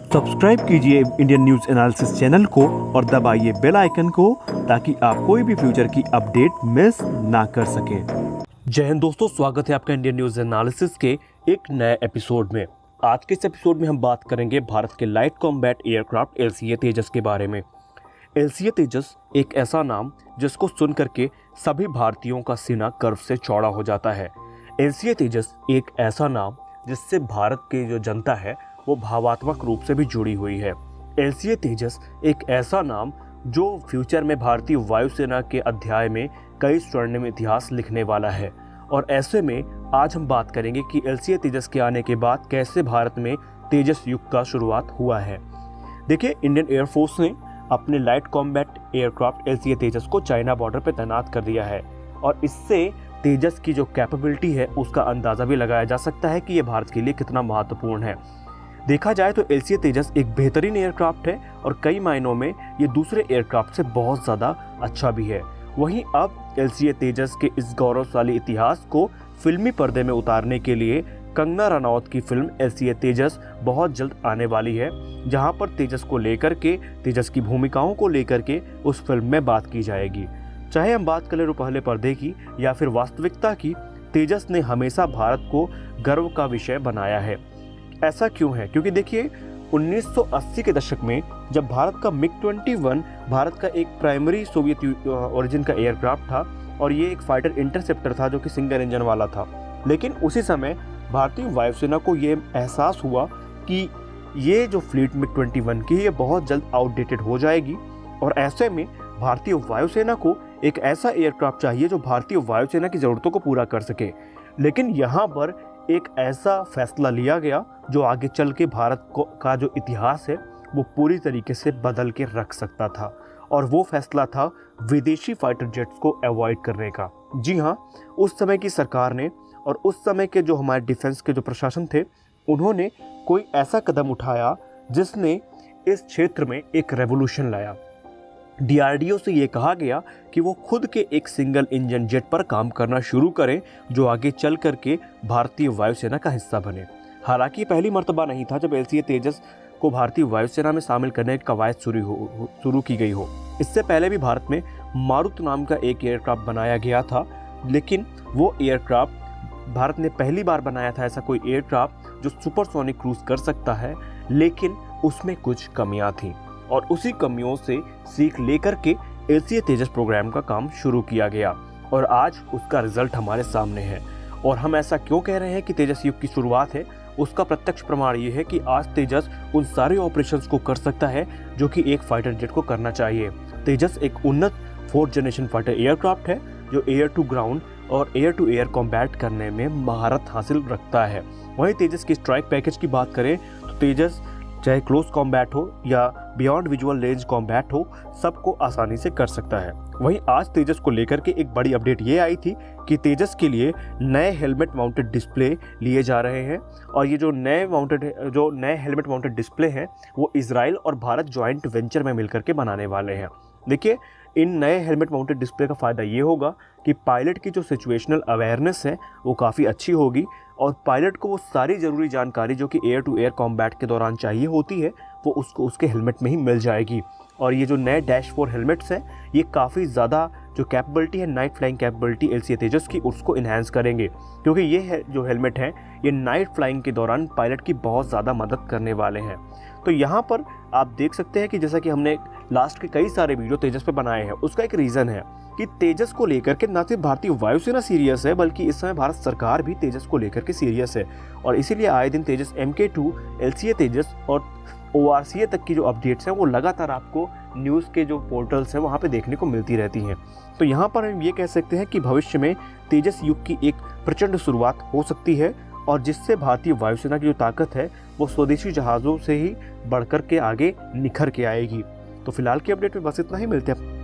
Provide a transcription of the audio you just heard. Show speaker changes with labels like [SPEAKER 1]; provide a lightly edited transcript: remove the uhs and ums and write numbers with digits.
[SPEAKER 1] Subscribe कीजिए Indian news analysis channel को और दबाइए बेल आइकन को ताकि आप कोई भी फ्यूचर की अपडेट मिस ना कर सकें। जय हिंद दोस्तों, स्वागत है आपका इंडियन न्यूज एनालिसिस के एक नए एपिसोड में। आज के इस एपिसोड में हम बात करेंगे भारत के लाइट कॉम्बैट एयरक्राफ्ट LCA तेजस के बारे में। LCA तेजस एक ऐसा नाम जिसको सुन करके सभी भारतीयों का सीना गर्व से चौड़ा हो जाता है। LCA तेजस एक ऐसा नाम जिससे भारत की जो जनता है वो भावात्मक रूप से भी जुड़ी हुई है। LCA तेजस एक ऐसा नाम जो फ्यूचर में भारतीय वायुसेना के अध्याय में कई स्वर्णिम इतिहास लिखने वाला है। और ऐसे में आज हम बात करेंगे कि LCA तेजस के आने के बाद कैसे भारत में तेजस युग का शुरुआत हुआ है। देखिए, इंडियन एयरफोर्स ने अपने लाइट कॉम्बैट एयरक्राफ्ट LCA तेजस को चाइना बॉर्डर पर तैनात कर दिया है और इससे तेजस की जो कैपेबिलिटी है उसका अंदाज़ा भी लगाया जा सकता है कि ये भारत के लिए कितना महत्वपूर्ण है। देखा जाए तो LCA तेजस एक बेहतरीन एयरक्राफ्ट है और कई मायनों में ये दूसरे एयरक्राफ्ट से बहुत ज़्यादा अच्छा भी है। वहीं अब LCA तेजस के इस गौरवशाली इतिहास को फिल्मी पर्दे में उतारने के लिए कंगना रनौत की फिल्म LCA तेजस बहुत जल्द आने वाली है, जहां पर तेजस को लेकर के, तेजस की भूमिकाओं को लेकर के उस फिल्म में बात की जाएगी। चाहे हम बात करें पहले पर्दे की या फिर वास्तविकता की, तेजस ने हमेशा भारत को गर्व का विषय बनाया है। ऐसा क्यों है? क्योंकि देखिए, 1980 के दशक में जब भारत का MiG-21 भारत का एक प्राइमरी सोवियत ओरिजिन का एयरक्राफ्ट था और ये एक फाइटर इंटरसेप्टर था जो कि सिंगल इंजन वाला था, लेकिन उसी समय भारतीय वायुसेना को ये एहसास हुआ कि ये जो फ्लीट MiG-21 की ये बहुत जल्द आउटडेटेड हो जाएगी और ऐसे में भारतीय वायुसेना को एक ऐसा एयरक्राफ्ट चाहिए जो भारतीय वायुसेना की ज़रूरतों को पूरा कर सके। लेकिन यहाँ पर एक ऐसा फैसला लिया गया जो आगे चल के भारत का जो इतिहास है वो पूरी तरीके से बदल के रख सकता था, और वो फैसला था विदेशी फाइटर जेट्स को अवॉइड करने का। जी हाँ, उस समय की सरकार ने और उस समय के जो हमारे डिफेंस के जो प्रशासन थे, उन्होंने कोई ऐसा कदम उठाया जिसने इस क्षेत्र में एक रेवोल्यूशन लाया। DRDO से ये कहा गया कि वो खुद के एक सिंगल इंजन जेट पर काम करना शुरू करें जो आगे चल करके भारतीय वायुसेना का हिस्सा बने। हालांकि पहली मर्तबा नहीं था जब LCA तेजस को भारतीय वायुसेना में शामिल करने की कवायद शुरू की गई हो। इससे पहले भी भारत में मारुत नाम का एक एयरक्राफ्ट बनाया गया था, लेकिन वो एयरक्राफ्ट भारत ने पहली बार बनाया था ऐसा कोई एयरक्राफ्ट जो सुपरसोनिक क्रूज कर सकता है, लेकिन उसमें कुछ कमियां थीं और उसी कमियों से सीख लेकर के LCA तेजस प्रोग्राम का काम शुरू किया गया और आज उसका रिजल्ट हमारे सामने है। और हम ऐसा क्यों कह रहे हैं कि तेजस युग की शुरुआत है? उसका प्रत्यक्ष प्रमाण ये है कि आज तेजस उन सारे ऑपरेशंस को कर सकता है जो कि एक फाइटर जेट को करना चाहिए। तेजस एक उन्नत 4th जनरेशन फाइटर एयरक्राफ्ट है जो एयर टू ग्राउंड और एयर टू एयर कॉम्बैट करने में महारत हासिल रखता है। वहीं तेजस की स्ट्राइक पैकेज की बात करें तो तेजस चाहे क्लोज कॉम्बैट हो या बियॉन्ड विजुअल रेंज कॉम्बैट हो, सबको आसानी से कर सकता है। वहीं आज तेजस को लेकर के एक बड़ी अपडेट ये आई थी कि तेजस के लिए नए हेलमेट माउंटेड डिस्प्ले लिए जा रहे हैं और ये जो नए हेलमेट माउंटेड डिस्प्ले हैं वो इजराइल और भारत जॉइंट वेंचर में मिलकर के बनाने वाले हैं। देखिए, इन नए हेलमेट माउंटेड डिस्प्ले का फ़ायदा ये होगा कि पायलट की जो सिचुएशनल अवेयरनेस है वो काफ़ी अच्छी होगी और पायलट को वो सारी ज़रूरी जानकारी जो कि एयर टू एयर कॉम्बैट के दौरान चाहिए होती है वो उसको उसके हेलमेट में ही मिल जाएगी। और ये जो नए -4 हेलमेट्स हैं ये काफ़ी ज़्यादा जो कैपेबिलिटी है, नाइट फ्लाइंग कैपेबिलिटी LCA तेजस की, उसको इन्हांस करेंगे, क्योंकि ये है जो हेलमेट हैं ये नाइट फ्लाइंग के दौरान पायलट की बहुत ज़्यादा मदद करने वाले हैं। तो यहाँ पर आप देख सकते हैं कि जैसा कि हमने लास्ट के कई सारे वीडियो तेजस पे बनाए हैं, उसका एक रीज़न है कि तेजस को लेकर के न सिर्फ भारतीय वायुसेना सीरियस है बल्कि इस समय भारत सरकार भी तेजस को लेकर के सीरियस है और इसीलिए आए दिन तेजस MK2, LCA तेजस और ORCA तक की जो अपडेट्स हैं वो लगातार आपको न्यूज़ के जो पोर्टल्स हैं वहाँ पे देखने को मिलती रहती हैं। तो यहाँ पर हम ये कह सकते हैं कि भविष्य में तेजस युग की एक प्रचंड शुरुआत हो सकती है और जिससे भारतीय वायुसेना की जो ताकत है वो स्वदेशी जहाज़ों से ही बढ़कर के आगे निखर के आएगी। तो फिलहाल की अपडेट में बस इतना ही, मिलते हैं।